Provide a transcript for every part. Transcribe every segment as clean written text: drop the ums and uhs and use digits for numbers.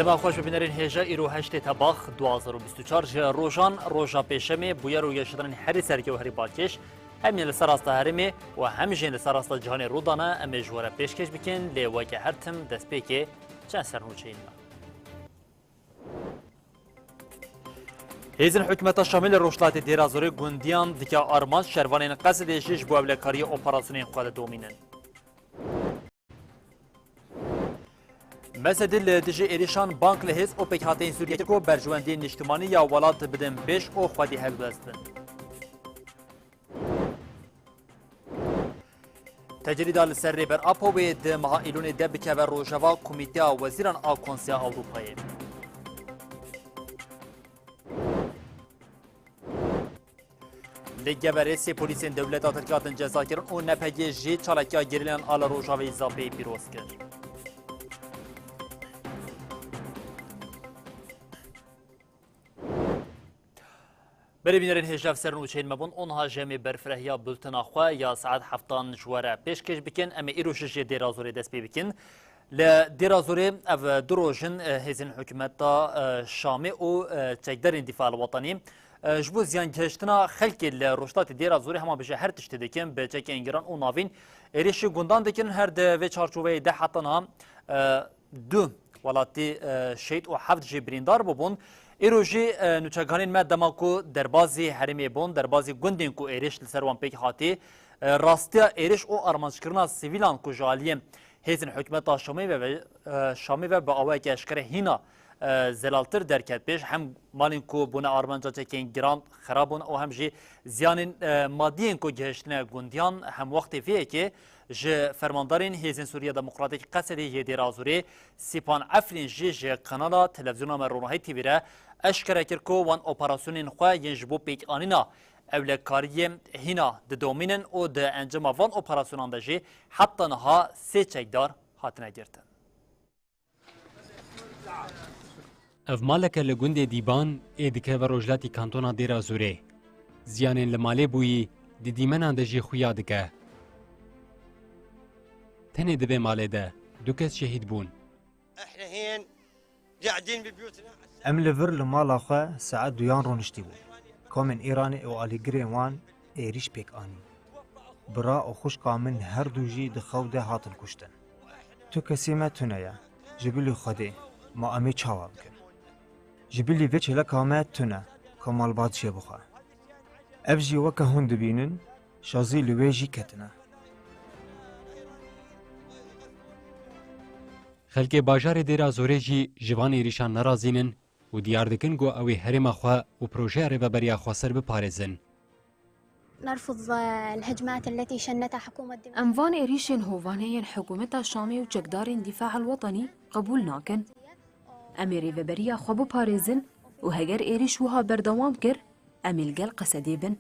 دما خوش ببینرین هجا ایرو هشت تباخ 2024 جه روژان روژا پیشمی بویا روی شدن هری سرکی و هری باکش همین لسر راستا هرمی و همجین لسر راستا جهان رودانه امی جوره پیشکش بکن لیوه که هر تم دست پیکه چند سرنوچه این هیزن حکومت شامل روشلات دیرازوری گوندیان دیگه آرمان شروانین قصد دیشش بو اولکاری اپراسیون خود دومینن مسدل دجی ایریشان بانک لهز اوپک هاتین سوریه کو برجواندی نشتمانی یا ولات بدن پیش او خودی هلوستن تجرید السر بر اپو بید مهائلون دبکه و روجوا کمیته وزیران آکونسیا اروپایی لگبرسی پلیسین دولت ترکاتن جزا کرن او نپگی جی چالکیا گریلان آل روجاوی زابی پیروز کرد بری بینرین هجاف سرنوچین مبون اونها جمع برفرهیا بلتنا خواه یا ساعت هفتان جواره پیشکش بکن اما ایروشش دیرازوری دست بی بکن لديرازوري اف دروجن هزين حكومتا شامي او تقدر دفاع الوطني جبو زيان كشتنا خلق الروشتات ديرازوري هما بجه هر تشت دكن بچك انگران او ناوين اريش گوندان دكن هر د و چارچوبه ده حتنا دو ولاتي شيت او حفظ جبريندار بون ایروژی نوچگانین مد دماکو دربازی حرمی بون دربازی گندین کو ایرش لسروان پیک هاتی راستیا ایرش او ارمانشکرنا سیویلان کو جالیم هیزن حکومت شامی و با آوای که اشکره هینا زلالتر درکت پیش هم مالین کو بونه آرمانجا چکین گران خرابون او هم جی زیانین مادیین کو گهشتن گندیان هم وقتی فیه که ج فرماندارین هیزن سوریه دموکراتیک قصدی یدی رازوری سیپان افرین جی کانالا تلویزیون مرونهای تیویره اشکره کرکو وان اپراسیونین خواه ینجبو پیک آنینا اولکاری هینا د دومینن او د انجام وان اپراسیونان دجی حتی نها سه چکدار هاتنه گرتن اف مالک لگوند دیبان ایدکه و روجلاتی کانتونا دیرا زوره زیانین لمالی بویی دی دیمنان دجی خویا دکه تنه دبه مالی ده دو کس شهید بون احنا هين قاعدين ببيوتنا ام لفر لمالا خو ساعت دویان رونشتی بود کامن ایرانی او آلیگری وان ایریش پیک آنی برا او خوش کامن هر دوجی دخو ده هاتن کشتن تو کسی ما تونه جبلی خوده ما امی چاوا بکن جبلی وچ لکامه تونه کمال بادشی بخوا افجی وکه هند بینن شازی لویجی کتنه خلک باجار دیرا زوره جی جوان ایریشان نرازینن و دیار دکن گو اوی هرم خواه و پروژه رهبری خواسر بپارزن. نرفض الهجمات التي شنتها حكومة دمشق. أنفان إريشين هوفانيين حكومة الشامي وجقدار الدفاع الوطني قبول ناكن. أميري ببريا خبو باريزن وهجر إيريش وها بردوام كر أميل قل قسديبن.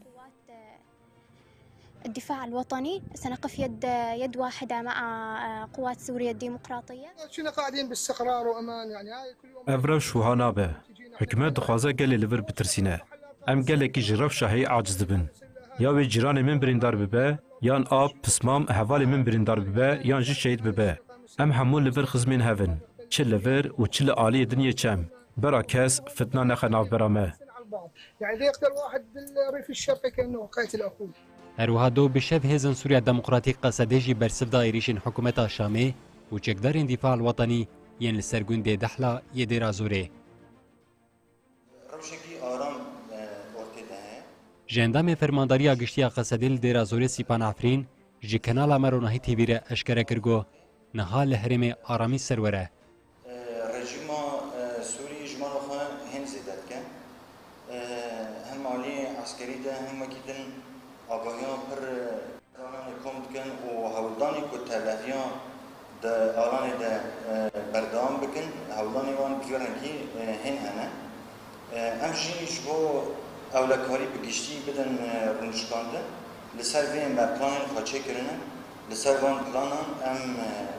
الدفاع الوطني سنقف يد واحدة مع قوات سوريا الديمقراطية. شنو قاعدين باستقرار وأمان يعني هاي كل يوم. أفرش وهانابه حكمة دخوازة قال ليفر بترسينه أم قال لك جرف شهي عاجز دبن يا وي جيران من بريندار ببا يان آب بسمام حوالي من بريندار ببا يان جي شهيد ببا أم حمول ليفر خزمين هفن تشل ليفر وتشل آلية دنيا كام برا كاس فتنا نخنا برامه يعني يقتل واحد بالريف الشرقي كأنه قاتل أخوه. اروها دو بشف هزن سوريا دموکراتیک قصدیجی برسفدا ایریشن حکومت شامی و چکدارین دفاع الوطنی ین لسرگون دی دحلا یدیرا زوره. جندام فرمانداری گشتیا قصدیل دیرا زوره سیپان افرین جی کنالا مرونهی تیویره اشکره کرگو نها لحرم آرامی سروره. رژیم سوری جمال خان هند زیدت کن هم عالی عسکری ده هم مکیدن آگاهیان پر رانان کمد کن و هولدانی که تلفیان ده آلان ده بردام بکن هولدانی وان بجورن کی هن هنه همچنین شبو اولکاری بگشتی بدن رونشکانده لسر وین مپلان خاچه کرنه لسر وان پلانان ام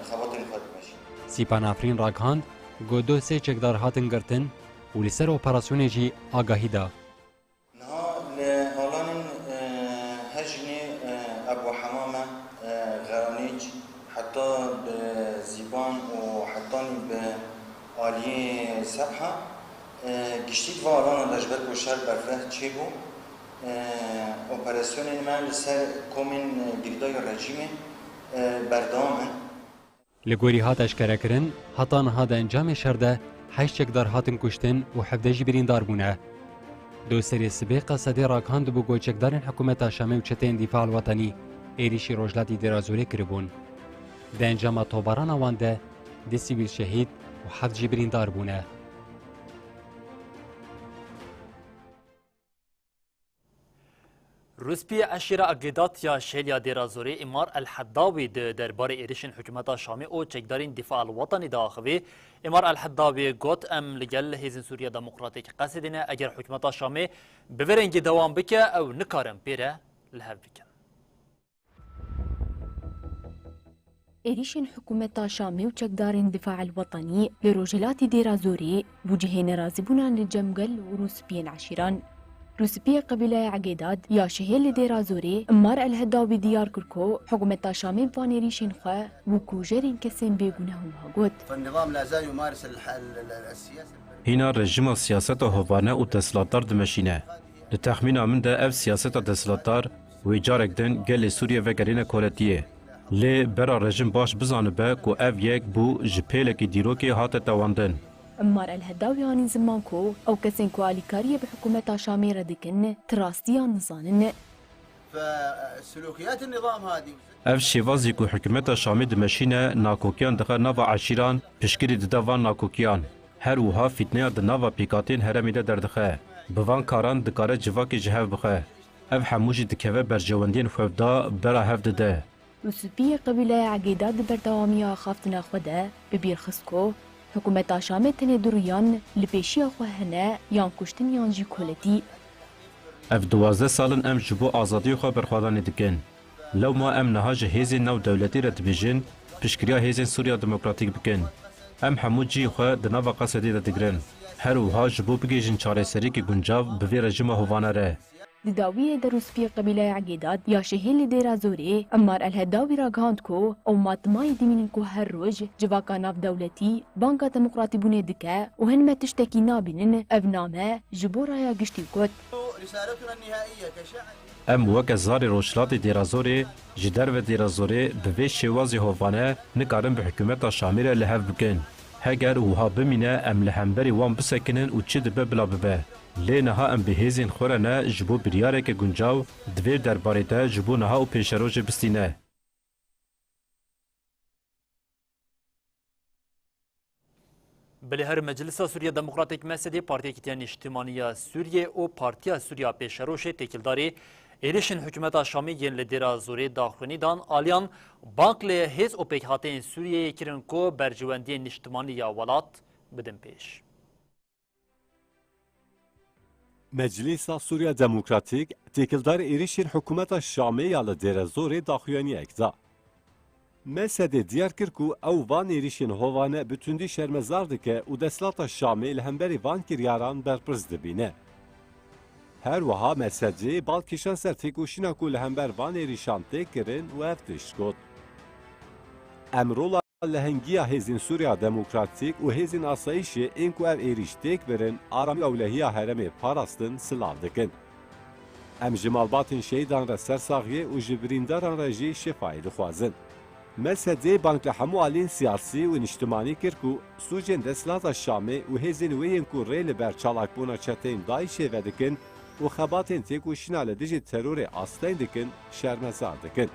خواتن خواهد باشی سیپان افرین راکاند گودو سه چکدار هاتن گرتن و لسر اپراسیون جی آگاهی دا أبو حمامة حتى بزيبان وحطاني بآلية سبحة گشتید و آلان داشبت و شهر برفره چی بو اپراسیون ما لسر کومن گریدای رژیم بردامن لگوری هات اشکرکرین هاتان هاد انجام شرده 8 چکدار هاتن کشتن و 17 جی بریندار بونه. دو سری سبیق صدی راکاند بو گو چکدارن حکومت شامی و چتین دفاع الوطنی ایریشی روجلاتی درازوری کربون. ده انجام توباران وانده ده سیویل شهید و 7 جی بریندار بونه. روسپی اشیره اگیدات یا شیلیا دیرازوری امار الحداوی درباره ایریشن حکومت شامی او چکدارین دفاع الوطنی داخوی امار الحداوی گوت ام لگل هیزن سوریا دموکراتیک قصدینه اگر حکومت شامی بورنگی دوام بکه او نکارم پیره لحب بکن. إيريشن حكومة شامي وشكدارين دفاع الوطني لروجلات ديرازوري بوجهين رازبون للجمقل وروسبيين عشيران روسبية قبيلة عقيداد يا شهيل لديرازوري امار الهداوي ديار كركو حكومة شامي بان إيريشن خوا وكوجرين كسين بيقونهم هاقود فالنظام لا زال يمارس السياسة هنا رژیم سیاست هوانه و دستلاتدار دمشینه. لتخمین من ده اف سیاست دستلاتدار و جارک دن گل سوریه و گرین کولتیه. لی برا رژیم باش بزانه به کو اف یک بو جپیلکی دیروکی هات تواندن. امار الهداويان زمانكو او كسين كواليكاريه بحكومه شامي ردكن تراستيان نظانن فسلوكيات النظام هذه اف شیوازی کو حکومت شامی دمشینه ناکوکیان دخه نوا عشیران پشکری ددوان ناکوکیان هر وها فتنه د نوا پیکاتین هرمی ده دردخه بوان کاران دکاره جواکی جهو بخه اف حموجی دکوه برجواندین خوفدا برا هفده ده روسبية قبيلة عقيداد بردوامية خافتنا خوده ببير خسكو حکومت شامي تنه درویان لپیشی خو هنه یان کشتن یان جی کولتی اف 12 سالن ام جبو آزادی خو برخوادان دکن لو ما ام نهاج هیزن نو دولتی رد بیجن پشکریا هیزن سوریا دموکراتیک بکن ام حمود جی خو د نوا قصدی د دگرن هر وها جبو بگیجن چاره سری کی گنجاو به رژیم هوانه ره دداوية دروسبية قبيلة عقيدات يا شهيل ديرازوري امار الهداوي راغاندكو او ماتماي ديمينكو هروج جواكا ناف دولتي بانكا ديمقراطي بوني دكا وهن ما تشتكي نابنن افنامه جبورا يا قشتيكوت رسالتنا النهائية كشعب ام وک زاری روشلات دیرازوری جدر و دیرازوری به شوازی هوانه نکارن به حکومت شامیر لحف بکن هگر وها بمینه ام لحنبری وان بسکنن و چه دبه بلا ببه لینها ام بهیزین خورنه جبو بریاره که گنجاو دویر درباره ده جبو نها و پیشروج بستینه. بله هر مجلس سوریا دموکراتیک مسئله پارتی کتیان اجتماعی سوریه و پارتی سوریا پیشروش تکیلداری ایریشن حکومت شامی ین لدیرا زوری داخلنی دان آلیان بانک له هیز اوپک هاتین سوریه کرن کو برجواندی اجتماعی ولات بدن پیش. مجلس سوریا دموکراتیک تکیلدار ایریشن حکومت شامی یال دیرا زوری داخلنی اکدا. مسئله دیار کرکو او وان ایریشن هوانه bütündü şermezardı ki u deslata Şam'ı ilhemberi van kiryaran berpriz dibine. Her vaha mesele balkişan sertikuşina ku ilhember van irişan tekirin u eftişkot. Emrola lehengiya hezin Suriya Demokratik u hezin asayişi inku ev iriş tek verin arami evlehiya heremi parastın sılav dikin. Em jimalbatın şeydan re sersağye u jibrindaran reji şefayı dixwazin. مسده بانک حموالین سیاسی و اجتماعی کرکو سوجن دستلات شامی و هزین وین کو ریل بر چالاک بونا چتین دایشه ودکن و خباتین تکو شنال دیجی ترور آستین دکن شرمزار دکن.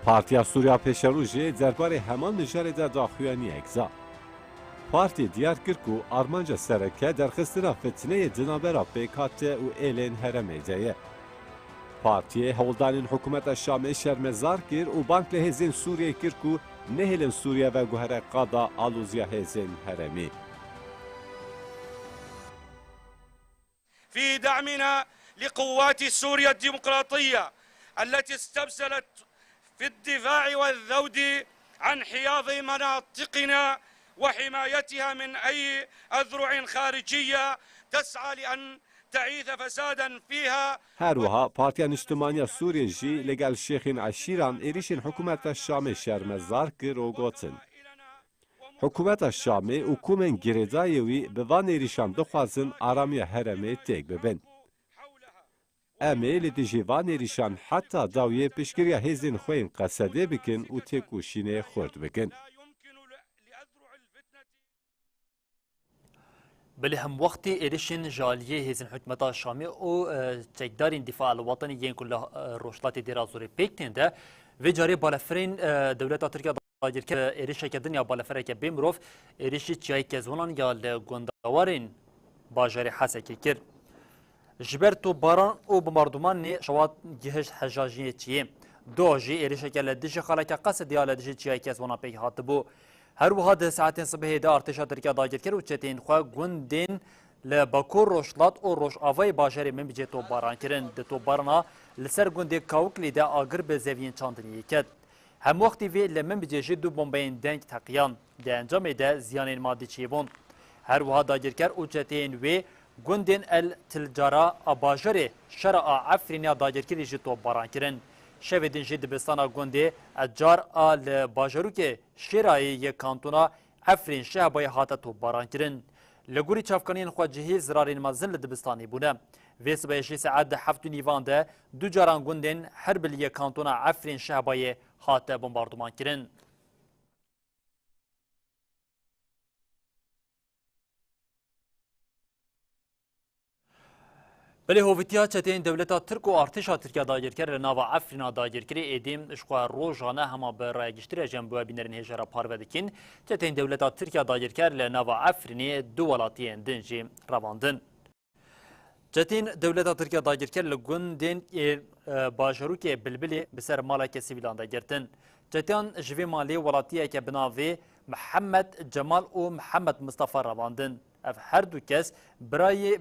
پارتیا سوریا پیشروجی درباره همان نجار دا داخویانی اگزا. پارتی دیار کرکو آرمانجا سرکه در خستنا فتنه دنابرا پیکاته و ایلین هرمیدهیه. Partiye Hevldanên Hikûmeta Şamê şermezar kir û bank li hêzên Sûriyê kir ku nehêlin Sûriye ve guhere qada alûziya hêzên heremî. في دعمنا لقوات سوريا الديمقراطية التي استبسلت في الدفاع والذود عن حياض مناطقنا وحمايتها من أي أذرع خارجية تسعى لأن تعيث فسادا فيها. هروها پارتیا اجتماعی سوریه جی لگل شیخین عشیران ایریشین حکومت شام شرمزار کر و گوتن. حکومت شامی و کومن گریدایوی به وان ایریشان دخوازن آرامی هرمی تیک ببن. امیل دیجیوان ایریشان حتی داویه پیشگیری هزین خوین قصده بکن و تکوشینه خورد بکن. بله هم وقتی ایریشین جالیه هزین حکمت شامی و تکدارین دفاع الوطنی ین کل روشلات دیرازوری پیکتنده و جاری بالفرین دولت ترکیه دایر که ایریشه که دنیا بالفره که بیمروف ایریشی چیایی که زونان یا لگندوارین باجاری حسه که کرد. جبر تو باران و بمردمان شواد جهش حجاجی چیه دو جی ایریشه که لدیش خاله که قصد یا لدیش چیایی که زونا پیک هات بو هر وهاد ساعتين صبح دا ارتشا تركيا داجر كر وچتين خو گوندين لباكور روشلات او روش اوي باجري من بيجي تو باران كرن د تو بارنا لسر گوندي كاوكلي دا اگر به زوين چاندني كت هم وقت في لمن بيجي جدو بومبين دنگ تقيان د انجام دا زيان مادي چيبون هر وهاد داجر كر وچتين وي گوندين التجاره اباجري شرع عفرين داجر كر جي تو باران كرن شویدین جد بستانا گنده اجار آل باجرو که شرایی یک کانتونا افرین شهبای هاتا تو باران کرن. لگوری چافکانین خود جهی زرارین مزن لدبستانی بونه. ویس بایشی ساعت هفتو نیوان ده دو جاران گندین هر بل یک کانتونا افرین شهبای هاتا بمباردمان کرن. بله هویتیا چتین دولتا ترک و ارتشا ترکیه دایر کرد لناوا افرینا دایر کری ایدیم اشقا روزانه هما به رایگشتری جنبوه بینرین هجرا پارودکین چتین دولتا ترکیه دایر کرد لناوا افرینی دو ولاتی دنجی رواندن. چتین دولتا ترکیه دایر کرد لگوندین باجرو که بلبلی بسر مالک سیویلان داگرتن. چتین جوی مالی ولاتیه که بناوی محمد جمال و محمد مصطفى رواندن. اف هر دو کس برای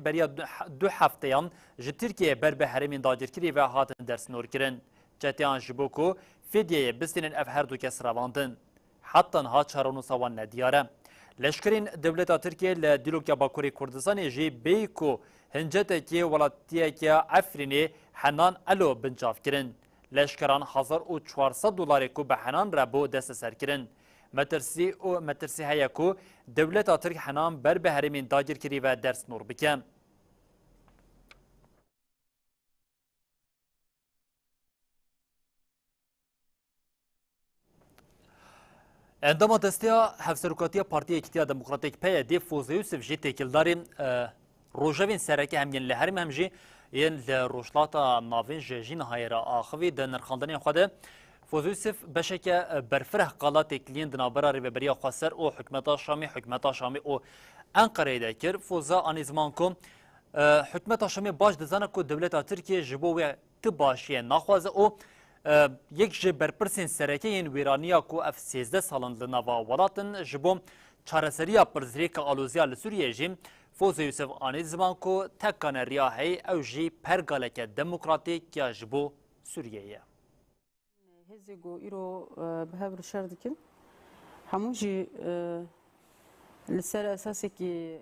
دو هفتهان جه ترکیه بر به حرمین داجر کری و هاتن درس نور کرن. چتیان جبوکو فیدیه بستینن اف هر دو کس رواندن. حتی ها چارونو سوان ندیاره. لشکرین دولتا ترکیه لدیلوکیا باکوری کردستان جی بیکو هنجته که ولاتیه که افرینی حنان الو بنجاف کرن. لشکران $1400 کو به حنان را بو دست سر کرن. مترسی هیا کو دولت ترک حنان بر به حرمین داجر کری و درس نور بکم. اندام دستیا هفسروکاتی پارتی اکتیا دموکراتیک پی دی فوز یوسف جی تکیلداری روجوین سرکی همین لحرم همجی این لروشلاتا ناوین جین هایرا آخوی د نرخاندنی خوده فوز یوسف بشکه برفره قالات کلین دنابراری و بریا خسر او حکمت شامی او انقره ده کر فوزا آنیزمان کو حکمت شامی باش دزانه کو دولت ترکیه جبو و تباشیه نخوازه او یک جبر پرسین سرکی این ویرانیا کو اف 13 سالن لنوا ولاتن جبو چارسریا پرزریک آلوزیا لسوریه جیم فوز یوسف آنیزمان کو تکان ریاهی او جی پرگالک دموکراتیک یا جبو سوریه هزيجو إيرو بهابر شردكن هموجي لسر أساسي كي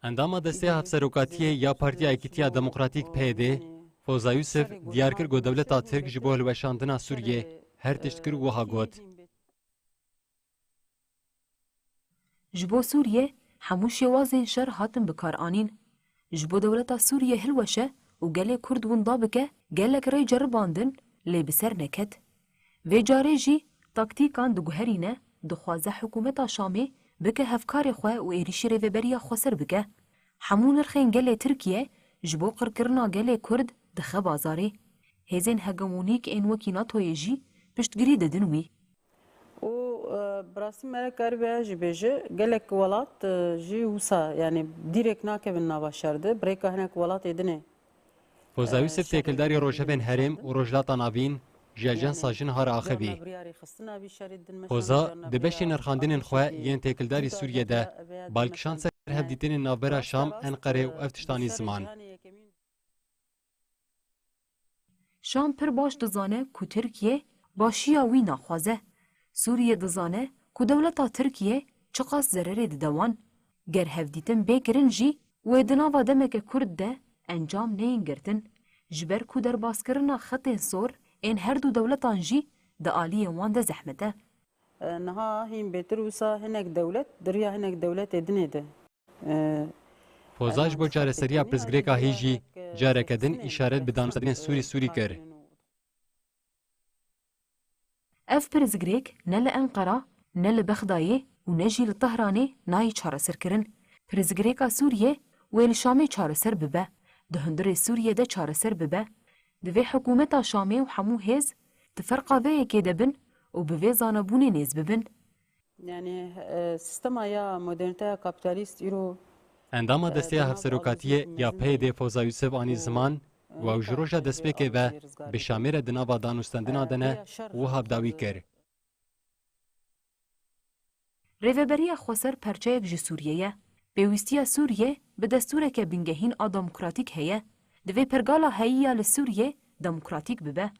اندام دسته هفسروکاتی یا پارتی اکتیا دموکراتیک پیده فوزا یوسف دیار کر گو دولت ترک جبو هلوشاندنا سوریه هر تشتکر وها گوت. جبو سوریه هموش وازن شر هاتن بکار آنین. جبو دولت سوریه هلوشه و گله کرد وندابکه گله کرای جرباندن لی بسر نکد. و جاره جی تاکتیکان دو گوهرینه دخوازه حکومت شامی بکه هفکار خواه و ایریشی ریوبریا خسر بکه. همون نرخین گله ترکیه جبو قرکرنا گله کرد دخه بازاره. هزین هگمونیک این وکیناتوی جی پشتگیری ددنوی. و براسم مرا کار به جبهه گلک ولات جی وسا یعنی دیرک ناکه بن نباشرده برای که هنک ولات ایدنه. فوزا یوسف تکلداری روشبن هرم و روجلاتا ناوین جاجان ساجن هار آخوی. فوزا دبشت نرخاندن خواه ین تکلداری سوریه ده بالکشان سر هفدیتین نوبرا شام انقره و افتشتانی زمان. شام پر باش دزانه که ترکیه باشیا وی ناخوازه. سوریه دزانه که دولتا ترکیه چقاس ضرره دوان. گر هفدیتن بکرن جی و دناوا دمک کرد ده انجام نین گرتن. جبر که در باسکرنا خط سور این هر دو دولتان جی ده آلیه وان ده زحمته. نها هين بيتر وسا هناك دولت دريا هناك دولت ادني ده فوزاج بۆ چارەسەریya پرزگرێکا هێژی جارێکەدن ئیشارەت بە دانوستدارین سووری کرد. اف پرزگرێک نه لە ئەنقەرە نه لە بەخدایێ و نەژی لە تەهرانێ نایی چارەسەرکردن. پرزگرێکا سووریێ وێ لە شامێ چارەسەر ببە، di hundirê Sûriyê de çareser bibe, divê hikûmeta Şamê û hemû hêz di ferqa vê yekê de bin û bi vê zanebûnê nêz bibin. Yani sistema ya moderniteya kapitalîst îro Endama desteya hevserokatiyê ya peyê Foza Yusuf anî ziman û ew ji roja destpêkê ve bi Şamê re di nava danûstandina de ne wiha bidawî kir. Rêveberiya Xweser perçeyek ji Sûriyeyê, pêwîstiya Sûriyê bi destûreke bingehîn a demokratîk heye, divê pergala heyiya li Sûriyê demokratîk bibe.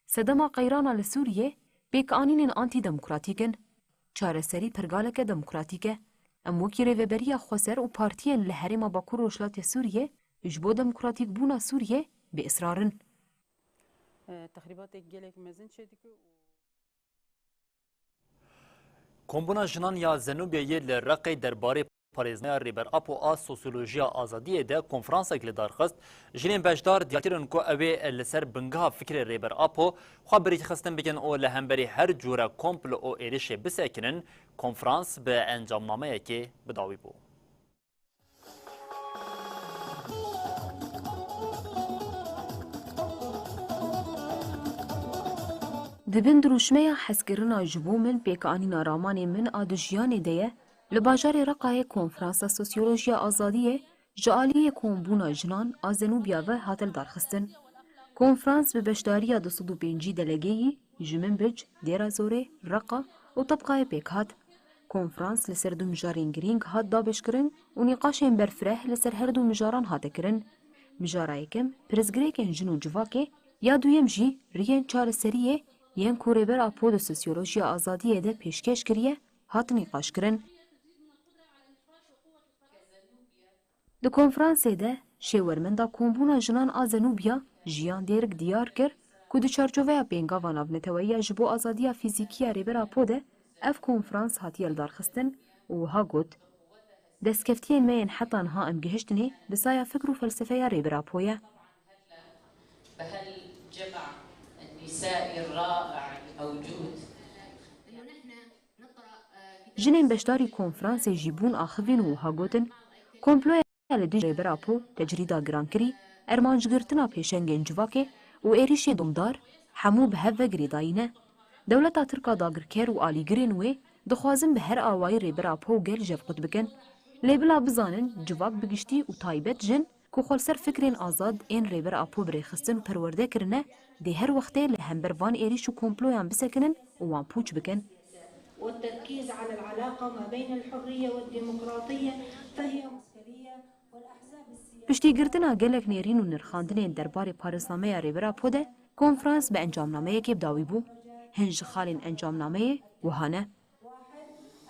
Sedema qeyrana li Sûriyê pêkanînên antîdemokratîk in. Çareserî pergaleke demokratîk e. Em wekî rêveberiya Xweser û partiyên li Herêma Bakur Rojhilatê Sûriyê ji bo demokratîk bûna Sûriyê bi îsrarin. Texrîbatê gelek mezin çêdike Kombûna jinan ya Zenûbiyeyê li Reqê derbarê parêzneya rêberap û a sosyolojiya azadiyê de konferansek li darxist, jinên bejdar diyarkirin ku ew ê li ser bingeha fikrê rêberap û xwe birêkxistin bikin û li hemberî her cûre komplo û êrişê bisekinin, konferans bi encamnameyekê bidawî bû. Dibin dirûşmeya hezkirina ji bo min pêkanîna ramanê min a di jiyanê de ye, li bajarê Reqayê konferansa sosyolojiya azadiyê ji aliyê kombûna jinan a Zenûbiya ve hat li darxistin. Konferans bi beşdariya 205 delegeyî ji Minbic, Dêrazorê, Reqa û Tebqayê pêk hat. Konferans li ser du mijarên girîng hat dabeşkirin û nîqaşên berfireh li ser her du mijaran hate kirin. Mijara yekem, pirzgirêkên jin û civakê, ya duyêm jî riyên çareseriyê yên ku rêbera po di sosyolojiya azadiyê de pêşkêş kiriye hat nîqaşkirin. Di konferansê de şêwermenda kombûna jinan a Zenûbiya jiyan dêrik diyar kir ku di çarçoveya pêngava navneteweya ji bo azadiya fîzîkiya rêbera po de ev konferans hatiye li darxistin û wiha got. Destkeftiyên me yên heta niha em gihiştinê bi saya fikr û felsefeya rêbera po ye. Jinên beşdarî konferansê jî bûn axivîn û wiha gotin, komploya li dijî rêbera po tecrida girankirî, ermanjgirtina pêşengên civakê û êrişê domdar hemû bi hev ve girêdayîne. Dewleta Tirka dagirker û alîgirên wê dixwazin bi her awayî rêbera po û gel jevqut bikin. Lê bila bizanin civak bi giştî û taybet jin ku xwelser fikrên azad ên rêbera po birêxistin û perwerde kirine, dê her wextê li hember van êrîş û komployan bisekinin û wan pûç bikin. والتركيز على العلاقة ما بين الحرية والديمقراطية فهي مسؤولية والأحزاب السياسية. Piştîgirtina gelek nêrîn û nirxandinên derbarê parêznameya rêbera po de konferans bi encamnameyekê bidawî bû. Hin ji xalên encamnameyê wiha ne.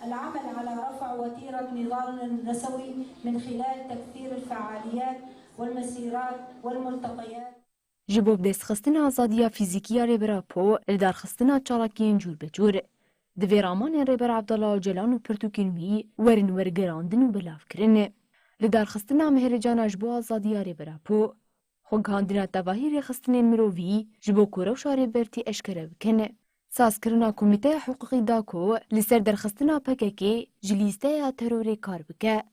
العمل على رفع وتيرة نضال نسوي من خلال تكثير الفعاليات والمسيرات والملتقيات. Ji bo destxistina azadiya fîzîkiya rêbera po li darxistina çalakiyên cûr bi cûr. Di vê ramanên rêber Abdullah Öcalan û Pirtûkên wî werin wergerandin û bilavkirin. Li darxistina meherêcana ji bo azadiya rêbera po, xwegihandina tevahî rêxistinên mirovî ji bo ku rewşa rêbertî eşkere bikin. Sazkirina Komîteya Hiqûqî da ku li ser derxistina PKK ji lîsteya terorê kar bike.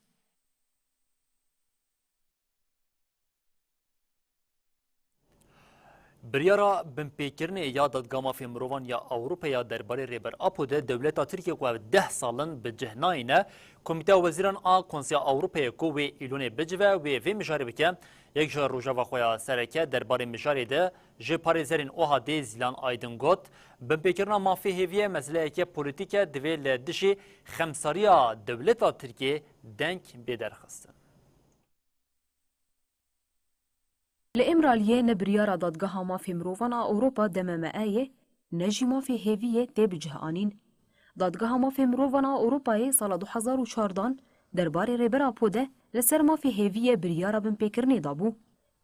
Biryara binpêkirinê ya dadgama mirovan ya Ewropaya derbarê rêberapo de dewleta Tirkiye ku ev 10 salin bi cih nayîne, Komîteya Wezîran a Konseya Ewropayê ku wê îlonê bicive wê vê mijarê bike, yek ji rojava xwe ya sereke derbarê mijarê de ji parêzerên OHD Zilan Aydin got, binpêkirina mafê hêviye meseleyeke polîtîk e divê li dijî xemsariya dewleta Tirkiye deng bêderxistin. Li Emraliyê ne biryara dadgeha mafê mirovan a Ewropa DMMEyê ne jî mafê hêviyê tê bi cih anîn. Dadgeha mafê mirovan a Ewropayê sala 2014 derbarê rêbera po de li ser mafê hêviyê biryara binpêkirinê dabû.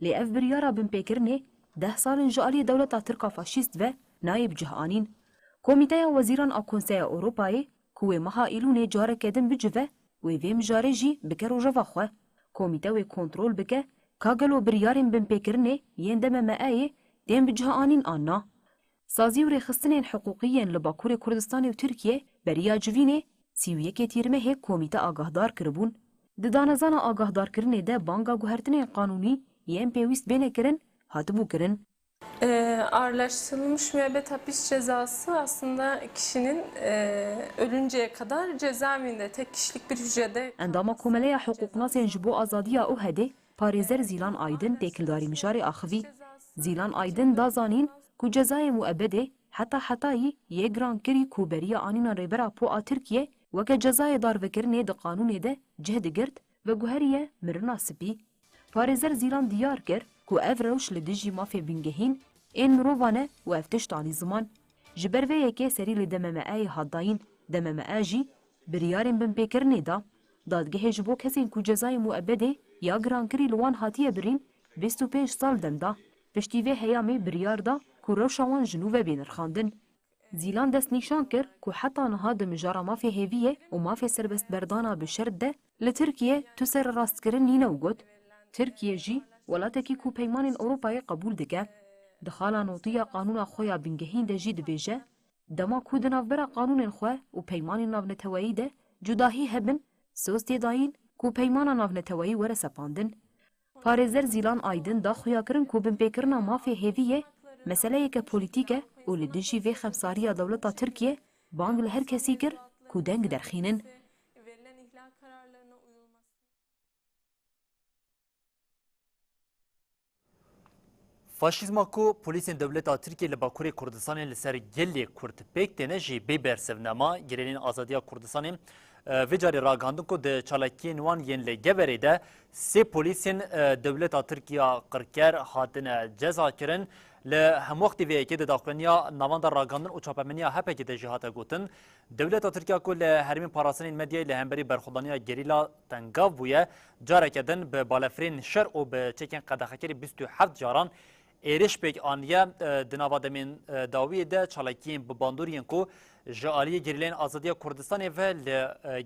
Lê ev biryara binpêkirinê 10 salên ji aliyê dewleta Tirka faşîst ve nayê bi cih anîn. Komîteya Wezîran a Konseya Ewropayê ku wê meha îlûnê careke din bicive wê vê mijarê jî bike rojeva xwe. Komîte wê kontrol bike ka gelo biryarên binpêkirinê yên DMMEyê tên bi ciha anîn anna. Sazî û rêxistinên hiqûqî li Bakurê Kurdistanê û Tirkiye beriya civînê 31 Tîrmehê komîte agahdar kiribûn. Di danezana agahdarkirinê de banga guhertinên qanûnî yên pêwîst bêne kirin hatibû kirin. Ağırlaştırılmış müebbet hapis cezası aslında kişinin ölünceye kadar cezaevinde tek kişilik bir hücrede... Endama Komeleya Hukuknasên ji bo azadiya û hedê parêzer Zîlan Aydin têkildarî mijarê axivî. Zîlan Aydin da zanîn ku cezayê müebbedê heta hetayî yê giran kirî ku beriya anîna rêbera po a Tirkiye weke cezayê darvekirinê di qanûnê de cih digirt ve guheriye mirina spî. Parêzer Zîlan diyar kir ku ev rewş li dijî mafê bingehîn ên mirovan e û ev tiştanî ziman. Ji ber vê yekê serî li DMMEyê hat dayîn, DMME jî biryarên binpêkirinê da. Dadgehê ji bo kesên ku cezayê müebbedê ya girankirî li wan hatiye birîn 25 sal dem da. Piştî vê heyamê biryar da ku rewşa wan ji nû ve bênirxandin. Zîlan dest nîşan kir ku heta niha di mijara mafê hêviyê û mafê serbestberdana bi şert de li Tirkiye tu serrastkirin nîne û got. Tirkiye jî welatekî ku peymanên Ewropayê qebûl dike. Di xala notiya qanûna xwe ya bingehîn de jî dibêje dema ku di navbera qanûnên xwe û peymanên navneteweyî de cudahî hebin söz tê dayîn ku peymana navneteweyî were sepandin. Parêzer Zîlan Aydin da xuyakirin ku binpêkirina mafê hêviyê meseleyeke polîtîk e û li dijî vê xemsariya dewleta Tirkiye bang li her kesî kir ku deng derxînin. Faşîzma ku polîsên dewleta Tirkiye li Bakurê Kurdistanê li ser gelê Kurd pêk têne jî bê bersevnema girênên azadiya Kurdistanê vê carê ragandin ku di çalakiyên wan yên li Geverê de sê polîsên dewleta Tirkiya qirker hatine ceza kirin. Li hemû wextê vê yekê di daxuyaniya navanda ragandin û çapemeniya HPG de jî hate gotin. Dewleta Tirkiya ku li herîmên parastanên medyayê li hemberî berxwedaniya gerîla tengav bûye careke din bi balafirên şer û bi çekên qedexekerî 27 caran êriş pêk aniye di nava demên dawiyê de çalakiyên bibandoriyên ku ji aliyê gerîleyên azadiya Kurdistanê ve li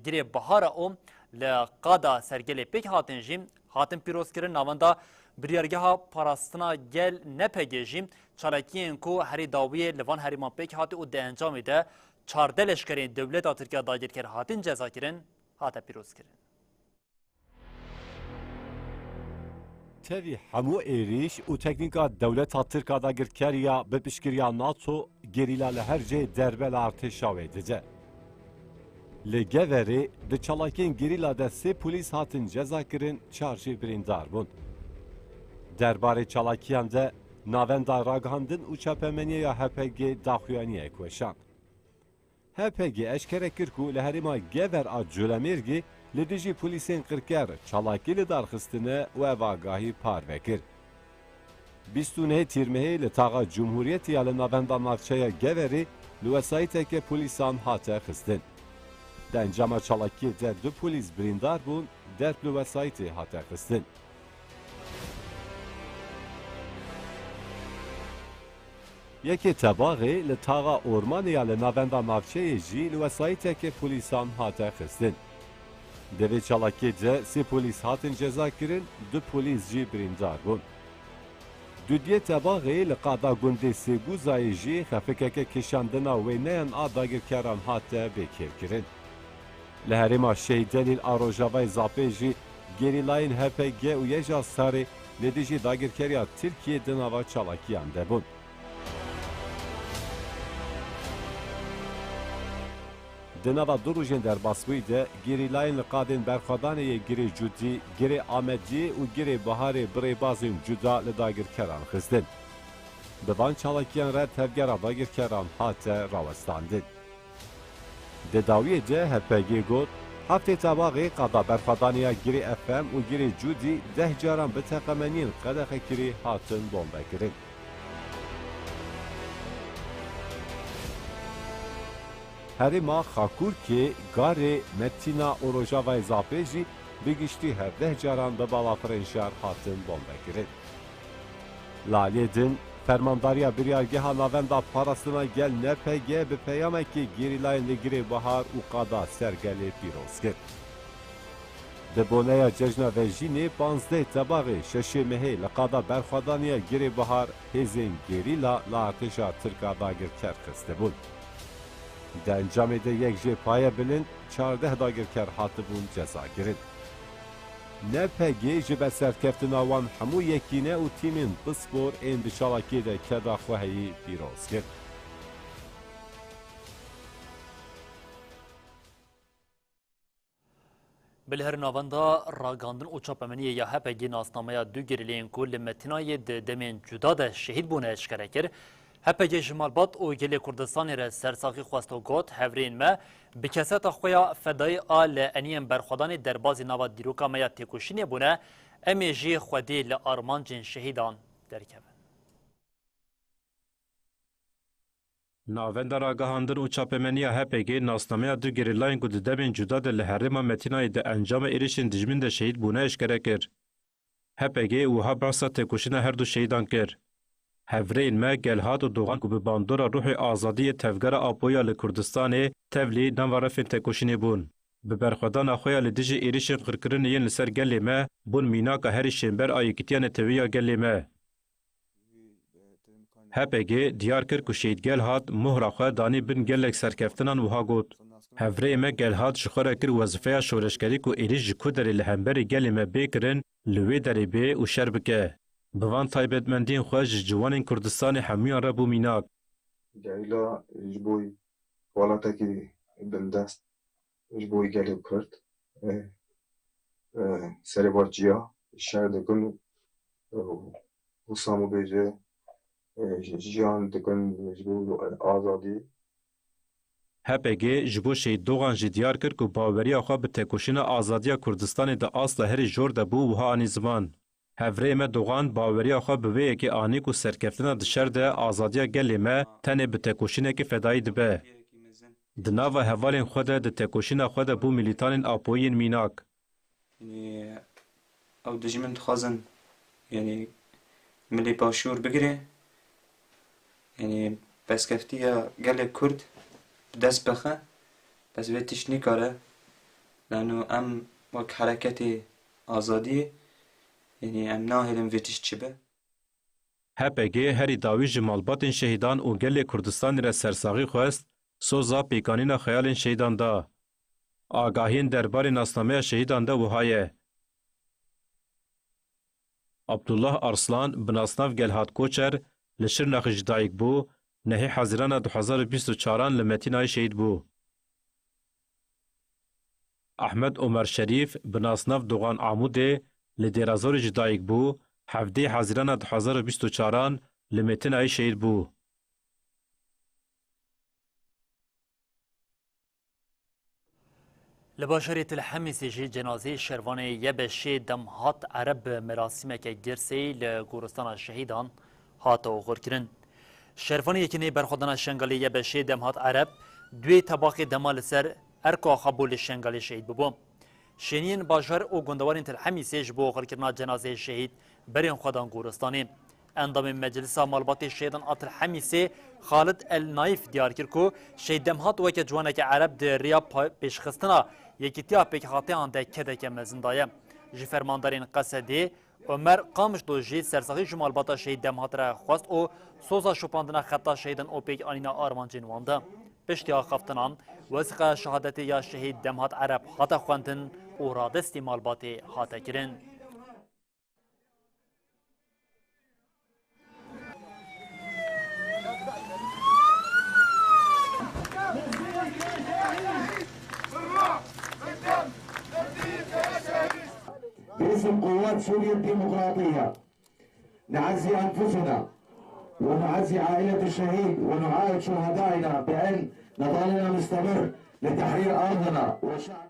girê bihara û li qada sergelê pêk hatin jî hatin pîrozkirin navenda biryargeha parastina gel nepege jî çalakiyên ku herî dawiyê li van herîman pêk hatî û di encamê de 14 leşkerên dewleta Tirkiya dagirker hatin cezakirin hate pîrozkirin. Tevî hemû êrîş û teknîka dewleta Tirka dagirkeriya bi piştgiriya NATO gerîla li her cê derbela artêşa wê dice. Li Geverê di çalakiyên gerîla de sê polîs hatin cezakirin 4 jî birîndar bûn. Derbarê çalakiyan de navenda ragihandin û çapemeniya HPG daxuyaniyek weşand. HPG eşkere kir ku li herêma Gever a Colemêrgê li dijî polîsên qirker çalakî li darxistine û ev agahî par vekir. 29 Tîrmehê li taxa Cumhuriyetê ya li navenda navçeya Geverê li wesayîteke polîsan hate xistin. Di encama çalakiyê de 2 polîs birîndar bûn, derb li wesayîtê hate xistin. Yekê tebaxê li taxa Ormanê ya li navenda navçeyê jî li wesayîteke polîsan hate xistin. Di vê çalakiyê de 3 polîs hatin cezakirin, 2 polîs jî birîndar bûn. Dudiyê tebaxê li qada gundê Sêgûzayê jî xefekeke kişandina wêneyan a dagirkeran hate bêkêrkirin. Li herêma Şehîdelîl a Rojavayê Zapê jî gerîlayên HPG û Yeja Sarê li dijî dagirkeriya Tirkiye di nava çalakiyan de bûn. Di nava du rojên derbasbûyî de gerîlayên li qadên berxwedaniyê girê Cudî, girê Amediyê û girê Biharê birêbazên cuda li dagirkeran xistin. Bi van çalakiyan re tevgera dagirkeran hate rawestandin. Di dawiyê de HPG got heftê tebaxê qada berxwedaniya girê FM û girê Cudî 10 caran bi teqemeniyên qedexekirî hatin bombekirin. Herêma Xakurkê, Garê, Metina û Rojavayê Zapê jî bi giştî 17 caran bi balafirên şer hatin bombekirin. Lalê din فرمانداریا بریارگیها ناوندا پاراستنا گل نپگه به پیامکی گریلای لگری بهار و قادا سرگلی پیروز کرد. دبونیا جشن و جینی 15 تباغی ششی مهی لقادا برخوادانیا گری بهار هزین گریلا لارتشا ترکا داگر کرخسته بود. در انجام ده یک جه پایه بلند 14 داگر کر هاتبون جزا گرد. نپگی جبه سرکفتنا وان همو یکینه و تیمین بسپور این بشالاکی ده کدا خواهی پیروز کرد. بالهر ناوندا راگاندن او چاپمنی یا هپگی ناسنامه دو گریلین کل متنای دمین جدا ده شهید بونه اشکره کر هپگی جمالبات او گلی کردستانی را سرساقی خواست و گوت هفرین ما بکسات خویا فدای آل انیم برخودان دربازی نوا دیروکا میا تکوشینی بونه امی جی خودی لارمانجین شهیدان درکبن. ناوند راگهاندن و چاپمنیا هپگی ناسنامه دو گریلاین گود دبین جدا ده لحرما متینای ده انجام ایریشین دجمین ده شهید بونه اشکره کر. هپگی و ها برسا تکوشین هر دو شهیدان کر. هفرین ما گلهات و دوغان کو به باندورا روح آزادی تفگر آپویا لکردستان تفلی نوارفین تکوشینی بون. به برخودان اخویا لدیج ایریشین قرکرین ین لسر گلی ما بون میناکا هری شنبر آیکتیان تویا گلی ما. هپگی دیار کر کو شهیدگل هات مهر خو دانی بن گلک سرکفتنان وها گوت هفری ما گل هات شخوره کر وظیفه شورشکری کو ایریج کو در لهمبر گل ما بکرن لوی در بی او شربکه بوان تایبتمندین خوش جوان کردستان حمیان ربو میناک گایلا جبوی والاتا کی بندست جبوی گلی کرد سری بارجیا شهر دکن و سامو بیجه جیان دکن جبو آزادی هپگی جبو شهید دوغان جی دیار کر کو باوری آخوا به تکوشین آزادی کردستان ده اصل هر جور ده بو وها آنی زمان. هفره ما دوغان باوری آخوا به وی اکی آنی کو سرکفتنا دشر ده آزادی گلی ما تنه به تکوشین که فدایی دبه. دناو هوالین خود ده تکوشین خود بو ملیتان آپوین میناک. او دجمن خوازن یعنی ملی باشور بگیره یعنی بس کفتیه گل کرد دست بخه بس ویتش نکاره لانه ام وک حرکت آزادی یعنی ام ناهلم ویتش چبه هپگی هری داوی جمالباتین شهیدان و گل کردستان را سرساغی خواست سوزا پیکانین خیالین شهیدان دا آگاهین دربار ناسنامه شهیدان دا وهایه عبدالله ارسلان بناسناف گلهات کوچر لشر نخش دایک بو نهی حزیران 2024 لمتینای شهید بو. احمد عمر شریف بناسناف دوغان عموده لدیرازور جدایک بو 17 حزیران 2024 لمتینای شهید بو. لباشرة الحميسي جي جنازي شرواني يبشي دم هات عرب مراسمك جرسي لغورستان الشهيدان هاتو غوركرن شرواني يكني برخودنا الشنغالي يبشي دم هات عرب دوي طباق دمال سر اركا خبول الشنغالي شهيد ببوم شنين باجر او گندوارين الحميسي جبو غوركرنا جنازي الشهيد برين خودان غورستاني اندام مجلس مالبات الشهيدان ات الحميسي خالد النايف ديار كركو شهيد دم هات وك جوانك عرب دريا بيشخستنا یکیتیا پیک خاطیان ده کده که مزندایه جی فرماندارین قصدی عمر قامش دو جی سرساخی جمالباتا شهید دمهات را خواست او سوزا شپاندنا خطا شهیدن او پیک آنینا آرمانجین وانده پشتیا خفتنان وزقه شهادتی یا شهید دمهات عرب خاطا خواندن او رادستی مالباتی خاطا کرن باسم قوات سوريا الديمقراطية نعزي أنفسنا ونعزي عائلة الشهيد ونعاهد شهدائنا بأن نضالنا مستمر لتحرير أرضنا وشعبنا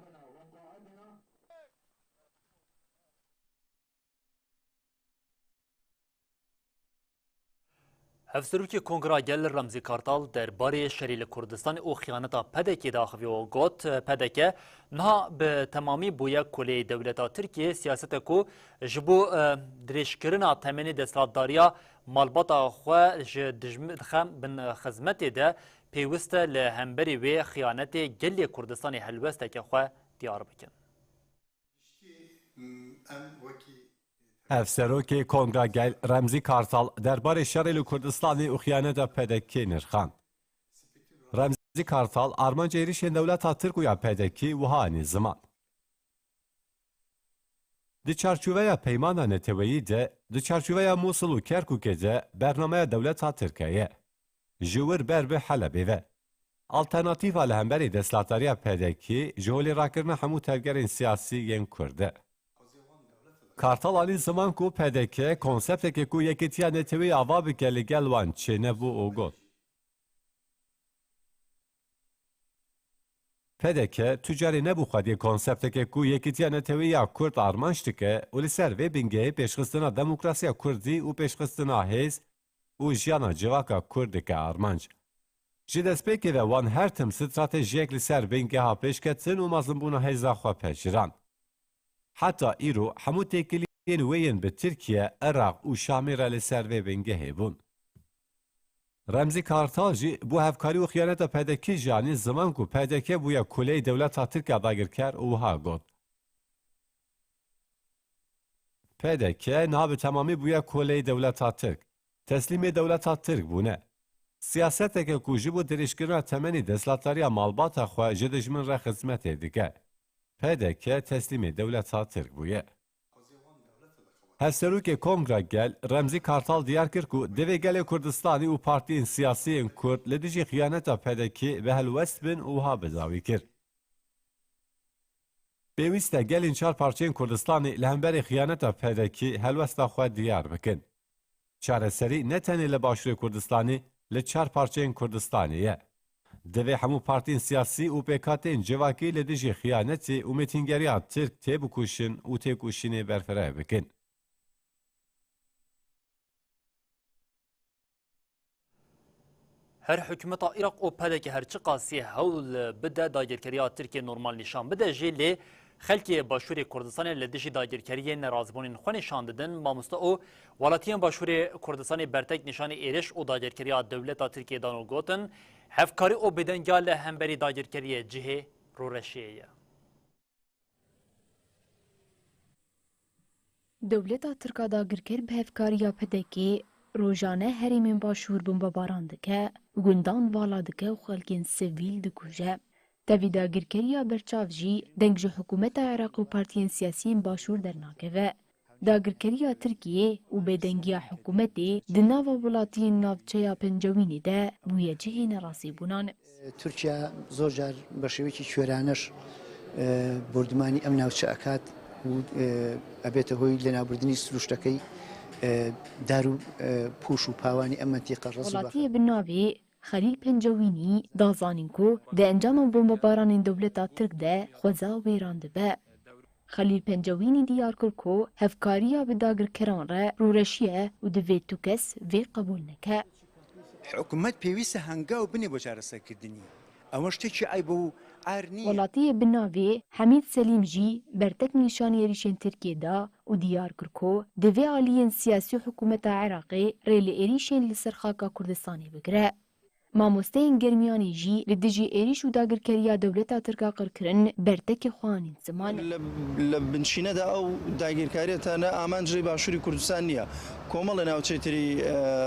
هفسروکی کنگرا گل رمزی کارتال در باری شریل کردستان او خیانتا پدکی داخوی و گوت پدکه نه به تمامی بویا کلی دولتا ترکیه سیاست کو جبو دریشکرنا تمنی دستارداریا مالباتا خو دخم بن خدمت ده پیوست لهمبری و خیانت گلی کردستان هلوسته که خو دیار بکن. افسروکی کنگرا گل رمزی کارتال درباره شریل کردستانی و خیانت پدکی نرخان. رمزی کارتال آرمان جیریش دولت ترک و یا پدکی و هانی زمان. دی چارچوبه پیمان نتویی ده دی چارچوبه موصل و کرکوک ده برنامه دولت ترکیه. جور بر به حلبی و. آلترناتیف لهمبری دستلاتاری پدکی جولی راکرنا همو ترگرین سیاسی ین کرده. کارتال آلی زمان کو پدکه کنسپت که کو یکیتیا نتوی آوا بکلی گلوان چه نبو اوگود. پدکه تجاری نبو خودی کنسپت که کو یکیتیا نتوی یا کرد آرمانشتی که اولی سر وی بینگه پیشخستنا دموکراسی کردی و پیشخستنا هیز و جیانا جواکا کردی که آرمانج. جدسپی که وان هر تم استراتژیک لسر بینگه ها پیشکتن و مظلومبونا هیزا خواه پیشران. حتی ایرو همو تکلیین وین به ترکیه، عراق و شامی را لسر وی بینگه هیبون. رمزی کارتال جی بو هفکاری و خیانت پدکی جانی زمان کو پدکی بویا کلی دولت ترکیه داگر کر او ها گود. پدکی ناب تمامی بویا کلی دولت ترک. تسلیم دولت ترک بونه. سیاست که کوجی بو درشکرنا تمنی دستلاتاری مالبات خواه جدجمن را خدمت دیگه. پدکی تسلیم دولت ترک بویه. هستروک کنگرا گل رمزی کارتال دیار کر کو دوی گل کردستانی و پارتین سیاسی کرد لدیجی خیانتا پدکی به هلوست بن اوها بداوی کر. بیویسته گل انچار پارچین کردستانی لهمبر خیانتا پدکی هلوستا خواه دیار بکن. چاره سری نتنی لباشور کردستانی لچار پارچین کردستانیه. دوی همو پارتین سیاسی و پیکاتین جواکی لدیجی خیانتی و میتینگریات ترک تیبو کوشن و تیکوشینی برفره بکن. هر حکومت عراق او پدک هر چه قاسی هول بده داگیرکریات ترکیه نورمال نشان بده جلی خلکی باشور کردستان لدیجی داگیرکری نرازبونین خو نشان دادن ماموستا او ولاتیان باشور کردستان برتک نشان ایرش او داگیرکریات دولت ترکیه دانو گوتن هفکاری او بدنگال همبری داگیرکری جهه رو رشیه. دولت ترکا داگیرکر به هفکاری پدکی روزانه هریمین باشور بمباران دکه گندان والا دکه و خلکین سیویل دکوژه. دوی داگیرکریا برچاو جی دنگ حکومت عراق و پارتین سیاسیین باشور در ناکوه. داگیرکریا ترکیه و بدنگی حکومتی دناو ولاتی ناوچه پنجوینی ده بوی جهه نراسی بونان. ترکیه زور جار بشوی که شورانش بردمانی ام ناوچه اکاد و ابیت هوی لنابردنی سروشتکی دارو پوش و پاوانی ام منطقه رزبه. ولاتی بناوی خلیل پنجوینی دازانین کو ده انجام بمباران دولت ترک ده خوزا و ویران ده. خلیل پنجوینی دیار کرد کو هفکاریا به داگیرکران را رورشیه و دوی تو کس وی قبول نکه. حکومت پیوسته هنگاو بنی با جارسه کردنی. اماشته چی ای بو عرنی. ولاتی بناوی حمید سلیم جی برتک نشانی ریشن ترکیه دا و دیار کرد کو دوی آلین سیاسی حکومت عراقی ریل ایریشن لسرخاکا کردستانی بگره. مامۆستەیەن گەرمیانی ژی لە دژی ئێریش و داگیرکەریە دەولەتە ترکا قڕکردن بەردەکی خوانین زمان لە بنشینەدا ئەو داگیرکاریەتانە ئامانجی باشووری کوردستان نییە کۆمەڵە ناوچەیتری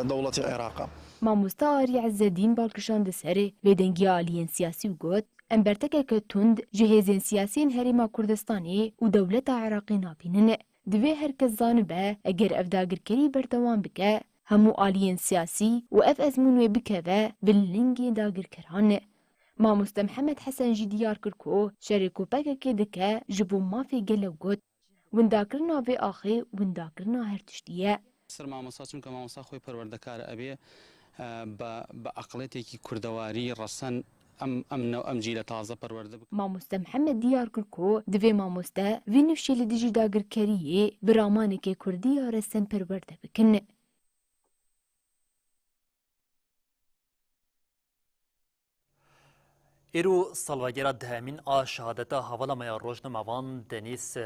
دەوڵەتی عێراقا. مامۆستا ئاری عەزەدین باڵکشاندە سەرێ بێدەنگیە ئالیەن سیاسی و گوت ئەم بەردەکێکە توند ji hêzên siyasiyên Herêma Kurdistanê û dewleta Iraqê nabînin. Divê herkes zanibe eger ev dagirkerî berdewam bike همو آلین سیاسی و اف ازمون و بکوه بلنگی داگیرکران. مامۆستا محەممەد حەسەن جی دیار کرد کو شەریکۆپەکێکی دکه ji bo mafê gelek got windakirina vê axê windakirina her tiştî ye. سەر مامۆستا چونکە مامۆستا خۆی پەروەردەکارە ئەبێ بە عەقڵێتێکی کوردەواری ڕەسەن ئەم جیلە تازە پەروەردە بکە. مامۆستا محەممەد دیار کرد کو divê مامۆستا vê nifşê li dijî dagirkeriyê bi ramanekê Kurdî ya resen perwerde bikin. ایرو سالوگیرا دهمین آ شهادتا حوالا میا روزنامه‌وان دنیس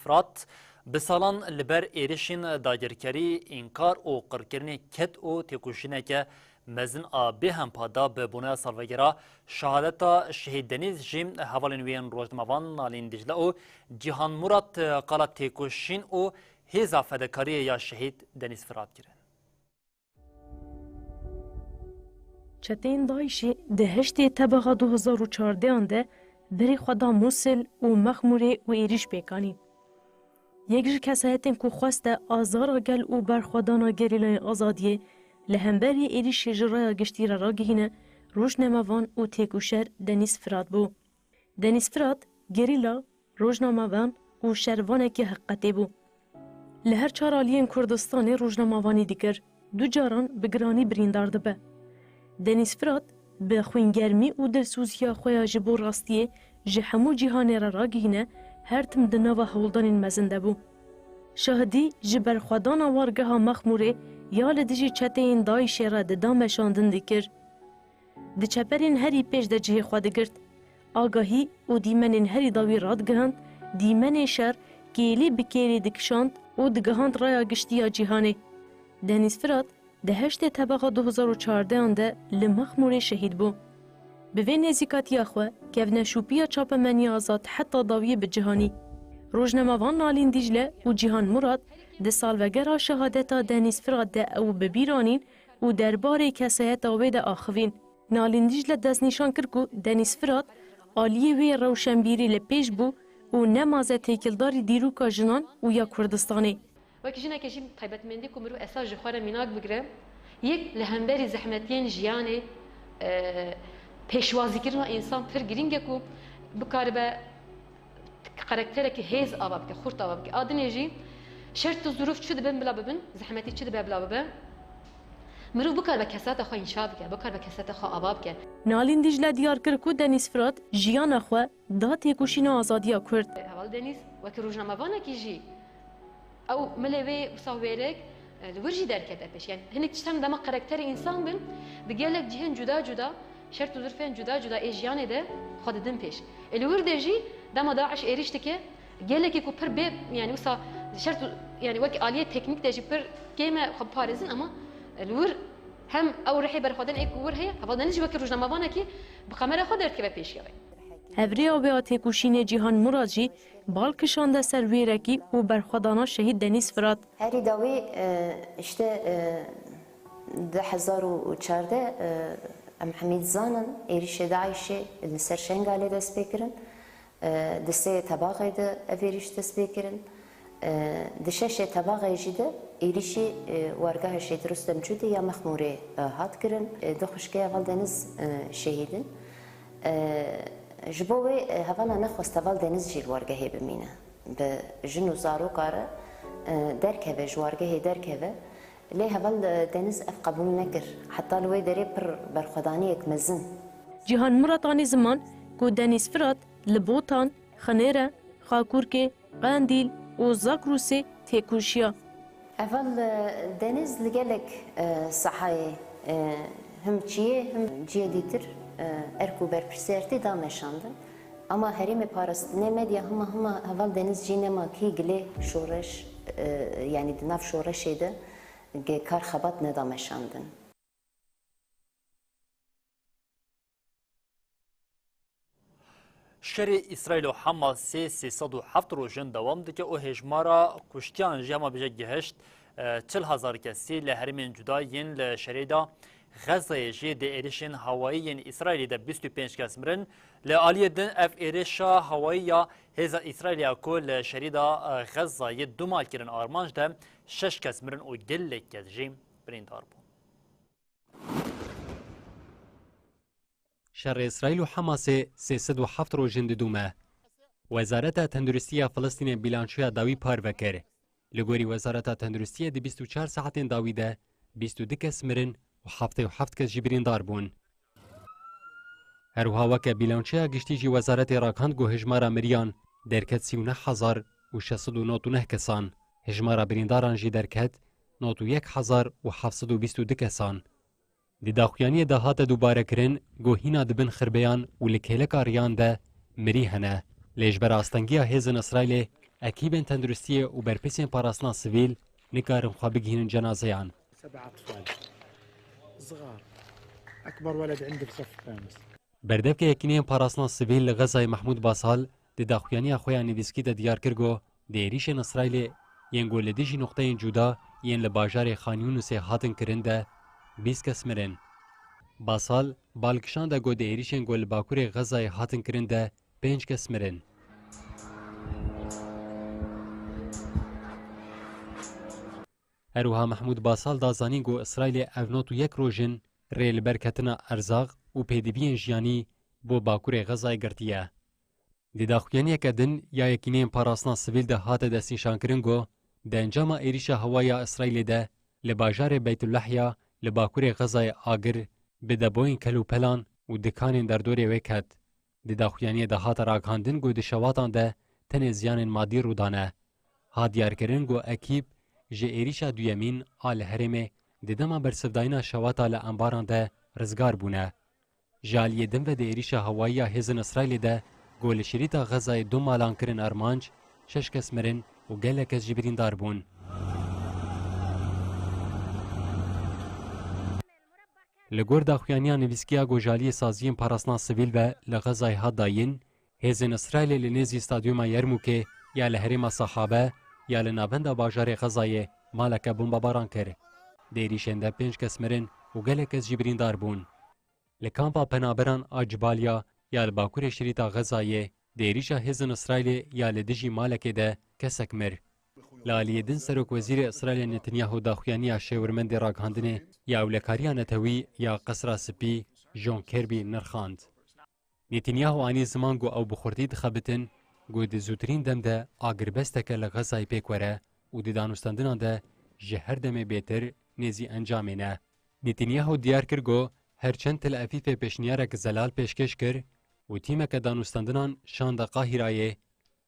فرات به سالان لبر ایرشین داگرکری انکار او قرکرنی کت او تکوشینه که مزن آ به هم پادا به بنا سالوگیرا شهادتا شهید دنیس جیم حوالین وین روزنامه‌وان نالین دجله او جهان مراد قالت تکوشین او هیزا فدکاری یا شهید دنیس فرات گیرن. چتین دایشی دهشتی تباغا 2014 انده بری خدا موسل و مخموری و ایریش بیکانی. یک جر کسایتین که خواسته آزارا گل و برخودانا گریلای آزادیه لهمبری ایریش جرای گشتی را گهینه روزنامه‌وان و تکوشر دنیس فرات بو. دنیس فرات گریلا روزنامه‌وان و شروانه که حقیقتی بو. لهر چارالیین کردستان روزنامه‌وانی دیگر دو جاران بگرانی بریندار دبه. دنیس فرات به خوینگرمی و دلسوزیا خویا جبو راستیه جه همو جیهانه را راگهینه هر تم دناوا هولدانین مزنده بو. شاهدی جبر خودانا وارگها مخموره یا لدجی چتین دایشه را ددام شاندن دیکر. ده چپرین هری پیش ده جه خود گرد. آگاهی و دیمنین هری داوی راد گهند دیمن شر گیلی بکیری دکشاند و دگهاند رایا گشتیا جیهانه. دنیس فرات دهشت طبقه 2014 انده لمخمور شهید بو. به وی نزیکاتی اخوه که نشوپیا چاپ منی آزاد حتی داویه به جهانی. روزنامه‌وان نالین دیجله و جهان مراد ده سالوگر شهادتا دنیس فرات ده او ببیرانین و درباره کسایت آوه ده آخوین. نالین دیجله دست نشان کرد که دنیس فرات آلیه وی روشنبیری لپیش بو و نمازه تیکلداری دیروکا جنان و یا کردستانی. وەکی ژنێکی ژین تایبەتمەندی و مرۆڤ ئێستا ji xwe re mînak bigire yek li hemberî zehmetiyên jiyanê pêşwazîkirina însan pir giring e ku bikaribe karakterekî hêz ava bike xurt ava bike adinê jî şert û zûrûf çi dibin bila bibin zehmetî çi dibe bila bibe mirov bikaribe kesata xwe înşa bike bikaribe kesata xwe ava bike. Nalîn Dicle diyar kir ku Deniz Fırat jiyana xwe da têkoşîna azadiya Kurd. Heval Deniz wekî rojnamevanekî jî او ملوي وصاويرك الورجي دركت ابش يعني هنك تشتم دما كاركتر انسان بن دقالك جهن جدا جدا شرط ظرفين جدا جدا ايجيان ده خد دم بيش الوردجي دما داعش اريشتك قالك يكو بر بي يعني وصا شرط يعني وك اليه تكنيك دجي بر كيما خب باريزن اما الور هم او رحي برخدن ايك ور هي هفضل نجي وك روزنامه‌وانكي بقمره خدرت كيف بيش يابي هفریا به تکوشین جهان مراجی بالکشانده سرویرکی و برخدانا شهید دنیس فرات. هری داوی اشته 2014 ام حمید زانن ایریش داعشه لسر شنگاله دست بکرن دسته طباقه ده اویریش دست بکرن دشش طباقه جده ایریشی وارگاه شهید رستم جودی یا مخموره هات کرن دخشکه اول دنیز شهیدن جبوي هفانا نخواست اول دنیز جیل وارگهی بمینه به جنو زارو کاره درکه جوارگهی درکه لی هفال دنیز اف قبول نکر حتی لوی داری پر برخدانی اک مزن جهان مراتانی زمان کو دنیز فرات لبوتان خنیره خاکورکه قندیل و زاکروسی تکوشیا اول دنیز لگلک صحای هم چیه هم جیه دیتر ارکو برپرسیرتی دامشاندن اما هریم پارستنه مدیا هما هوال دنیز جینما کی گلی شورش yani دناف شورش ایده کار خبات ندامشاندن شری اسرائیل و حماس 307 روزن دوام دکه او هجمارا کشتیان جمع بجه گهشت 40,000 کسی لحرمین جدایین لشریدا غزه جی د ایرشن هوایی اسرائیل د 25 کس مرن لعالی دن اف ایرشا هوایی هز اسرائیل کل شریدا غزه ی دو مال کرن آرمانج ده 6 کس مرن او گل کس جیم بریندار بو شر اسرائیل و حماس 307 روزن دومه وزارت تندرستی فلسطین بیلانچویا داوی پار وکر لگوری وزارت تندرستی د 24 ساعت داوی ده 22 کس مرن و 77 کس جبرین دار بون. هر وهاوک بیلانچه گشتی جی وزارت راکاند گو هجمارا مریان درکت 39,699 کسان. هجمارا برینداران جی درکت 91,722 کسان. دی داخویانی ده هات دوباره کرن گوهینا دبن خربیان و لکهلک آریان ده مری هنه. لیش بر آستنگی هیزن اسرائیل اکیبن تندرستی و برپسین پاراسنا سویل نکارم خواه بگهینن جنازیان. 7 أطفال صغار أكبر ولد عنده بصف خامس. بردبك يكينين باراسنا سيفيل لغزاي محمود باسال دي داخوياني أخويا نيفسكي دا ديار كرغو دي ريشن إسرائيل ينگو لديجي نقطين جودا ين لباجار خانيونس هاتن كرنده 20 كس مرن. باسال بالكشان دا گو دي ريشن گو لباكور غزاي هاتن كرنده 5 كس مرن. هروها محمود باسال دا زانين گو إسرائيل أفنوتو يك روجن ریل برکتنا ارزاق و پیدوین جیانی بو باکور غزای گرتیه. دی داخویانی کدن یا یکینین پاراسنا سویل ده هات دستین شانکرنگو ده انجام ایریش هوای اسرائیل ده لباجار بیت اللحیا لباکور غزای آگر به دبوین کلو پلان و دکانین در دوری وکت. دی داخویانی ده هات راکاندن گو ده شواتان ده تن زیان مادی رودانه. ها دیار کرنگو اکیب جه ایریش دویمین آل هرمه دیدما برسفداینا شواتا لانباران ده رزگار بونه. جالیه دم و ده ایریشا هوایی هزن اسرائیل ده گول شریطا غزای 2 مالان کرن ارمانج 6 کس مرن و گله کس جبرین دار بون. لگور داخویانیا نویسکیا گو جالیه سازیین پاراسنا سویل و لغزای ها داین هزن اسرائیل لنزی استادیوما یرموکه یا لحرم صحابه یا لنابند باجار غزای مالک بومبا باران کرد. دیریشن ده 5 کس مرن و گله کس جبرین دار بون. لکامپا پنابران آجبالیا یا لباکور شریطا غزایه دیریشا هزن اسرائیل یا لدجی مالک ده کسک مر. لالیه دن سروک وزیر اسرائیل نتنیاهو داخویانی شورمند راگهاندنه یا اولکاریا نتوی یا قصر سپی جون کربی نرخاند. نتنیاهو آنی زمان گو او بخورتی دخبتن گو ده زودرین دم ده آگربستک لغزای پیکوره و ده دانستاندنان ده جهر دم بیتر نزی انجام نه. نتنیاهو دیار کرگو هرچند تل افیف پیشنیارک زلال پیشکش کر و تیمک دانستاندنان شاند قاهرایه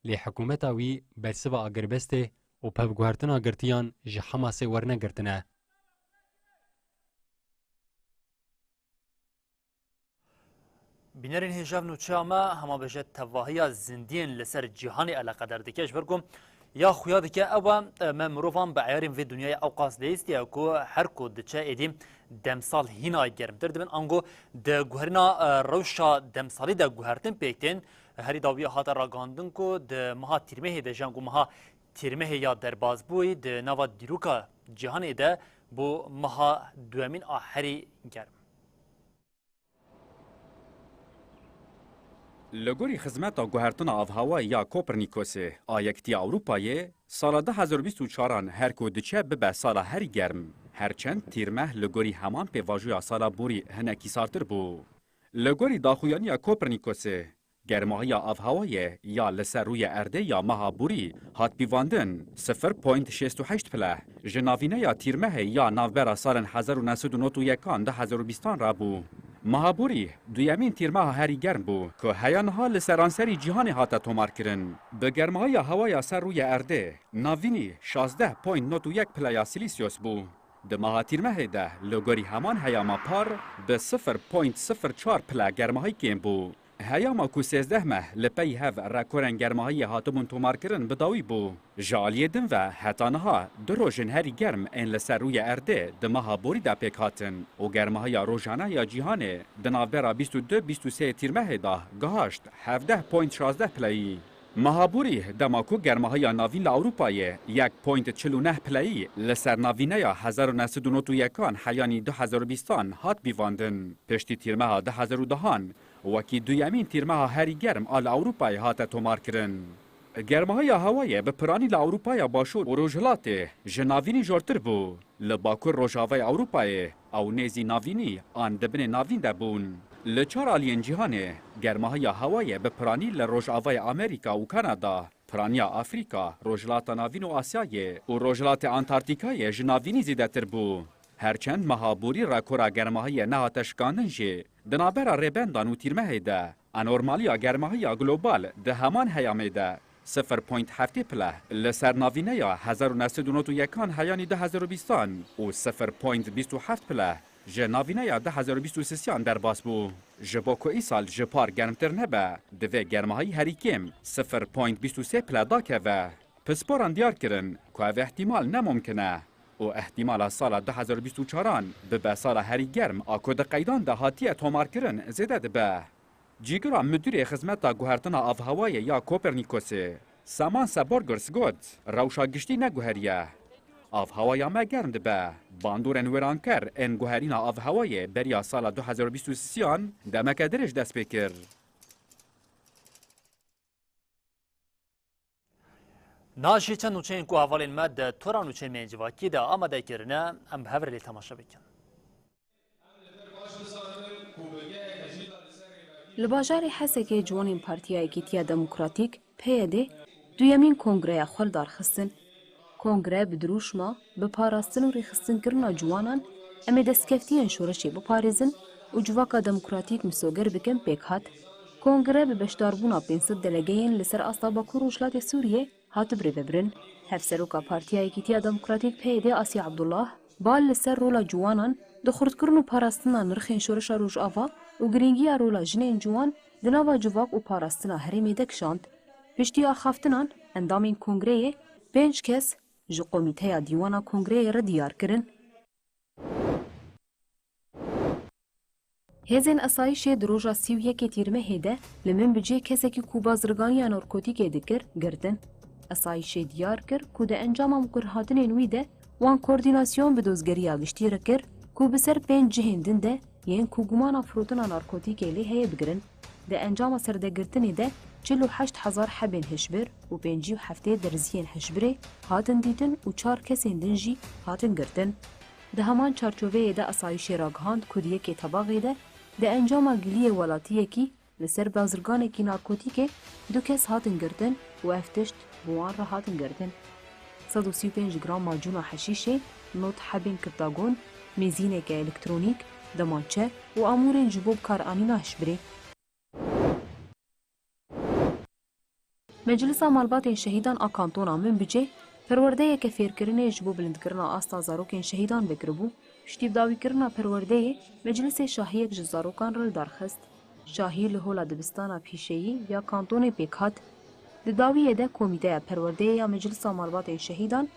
لی حکومتاوی برسوا اگربسته و پفگوهرتنا گرتیان جه حماسه ورنه گرتنه. بینرین هجاب نوچاما هما بجد تواهی زندین لسر جهانی علاقه در دکش برگم یا خویا دکه او ممروفان به عیاریم و دنیای اوقاس دیست یا کو هر کو دچه ایدیم دمسال هینای گرمتر دبن انگو د گوهرنا روشا دمسالی د گوهرتن پیکتن هری داوی هات راگاندن کو د مها تیرمه د جنگو مها تیرمه یا درباز بوی د نوا دیروکا جهان ده بو مها دوامین آخری گرم لگوری خدمت گوهرتن آبهوا یا کوپرنیکوسه آیکتی اروپایه سال 2024 هر کو دچه به سال هر گرم هرچند تیرمه لگوری همان پیواجوی سال بوری هنکی سارتر بو. لگوری داخویانی کوپرنیکوسه گرماهی آبهوایه یا لسر روی ارده یا مها بوری هات بیواندن 0.68 پله جناوینه یا تیرمه یا ناوبرا سال 1991 2020 را بو. مهابوری دویمین تیرمه هری گرم بو که هیانها لسرانسری جهانی هاتا تومار کرن. به گرمهای هوای سر روی ارده ناوینی 16.91 پلیا سیلیسیوس بو. ده ماه تیرمه ده لگوری همان هیاما پار به 0.04 پلا گرمهای کم بو. هیاما کو 13 مه لپی هف رکورن گرماهی هاتمون تومار کرن بداوی بو. جالیه دن و حتانها دو روژن هری گرم این لسر روی ارده دماها بوری دا پیک هاتن و گرماهای روژانه یا جیهانه دنافبرا 22-23 تیرمه دا گهاشت 17.16 پلایی. مهابوری دماکو گرماهای ناوین لاوروپایه 1.49 پلایی لسر ناوینه یا 1991 حیانی 2020 هات بیواندن. پشتی تیرمه ها 2010 وکی دویمین تیرمه ها هری گرم آل اروپای هات تومار کرن. گرمه های هوایی به پرانی لاوروپای باشور و روژلاته جناوینی جورتر بو. لباکور روژاوای اروپای او نیزی ناوینی آن دبن ناوین دبون. لچار آلین جهانه گرمه های هوایی به پرانی لروژاوای امریکا و کانادا، پرانیا آفریقا، روژلات ناوین و آسیای و روژلات انتارکتیکای جناوینی زیده تر بو. هرچند مهابوری راکورا گرماهای نهاتشکاندن جه دنابرا ریبندان و تیرمه ده انورمالیا گرماهای گلوبال ده همان هیامه ده 0.7 پله لسر ناوینه یا 1991 هیانی 2020 و 0.27 پله ji navîneya 2023 derbas bû. Ji bo ku îsal ji par germtir nebe, divê germahiyî herî kêm 0.23 pleda keve. Pisporan diyar kirin ku ev ihtimal nemumkin e û ihtimala sala 2024 bibe sala herî germ a ku di qeydan de hatiye tomarkirin zêde dibe. Cîgira Müdîrê Xizmeta Guhertina Avhewayê ya Kopernikosê, Saman Seborgers got, rewşa giştî neguheriye. Avhewaya me germ dibe. Bandorên wêranker ên guherîna avhewayê beriya sala 2023 demeke dirêj dest pê kir. ناجی چند نوچین کو حوالین مد تورا نوچین من جواکی ده آماده کرنه ام بهور لی تماشا بکن. لباجاری حسکه جوانین پارتیا یکیتیا دموکراتیک پیده دویمین کنگره خل دارخستن. کنگره بدروشما به پاراستن و ریخستن کرنا جوانان امی دستکفتین شورشی بپاریزن و جواکا دموکراتیک مسوگر بکن پیک هات. کنگره به بشداربونا 500 دلگین لسر اصابا کوروشلات سوریه هات بری ببرن. هفسروکا پارتیا یکیتیا دموکراتیک پیده آسی عبدالله بال لسر رولا جوانان دخورد کرنو پاراستنا نرخین شورش روش آوا و گرینگی رولا جنین جوان دناوا جواک و پاراستنا هریمی دکشاند. پشتی آخافتنان اندامین کنگره 5 کس ji komîteya dîwana kongreyê re diyar kirin. Hêzên esayîşê di roja 31 tîrmehê de li min bicê kesekî ku bazirganiya narkotîkê dikir girtin. Esayîşê diyar kir ku di encama mukirhatinên wî de wan koordînasyon bi dozgeriya giştî re kir ku bi ser 5 cihên din de yên ku gumana firotina narkotîkê lê heye bigirin. Di encama serdegirtinê de 48,000 hebên hişbir û 57 derziyên hişbirê hatin dîtin û 4 kesên din jî hatin girtin. Di heman çarçoveyê de esayîşê ragihand ku di yekê tebağê de di encama giliyê welatiyekî li ser bazirganekî narkotîkê 2 kes hatin girtin û ev tişt bi wan re hatin girtin. 135 gram macûna heşîşê, not hebên kirtagon, mêzîneke elektronîk, demançe û amûrên ji bo bikaranîna hişbirê. Meclisa Malbatên Şehîdan a Kantona Minbicê perwerdeyeke fêrkirinê ji bo bilindkirina asta zarokên şehîdan vekiribû, piştîvdawîkirina perwerdeyê Meclisê Şahiyek ji zarokan re li darxist. Şahî li hola dibistana pîşeyî ya Kantonê pêk hat. Di dawiyê de Komîteya Perwerdeyê ya Meclisa Malbatên Şehîdan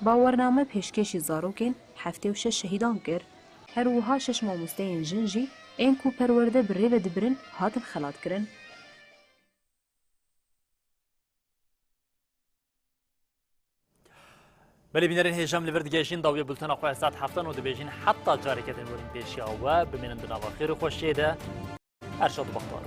bawername pêşkêşî zarokên 76 şehîdan kir. Her wiha 6 mamosteyên jin jî ên ku perwerde bi rêve dibirin hatin xelatkirin. بله بینرین هیجم لیورد گیشین داوی بولتن آخواه ساعت هفتن و دبیجین حتی جارکتن ورین پیشیا و بمینن دناوا خیر و خوشیده ارشاد بختار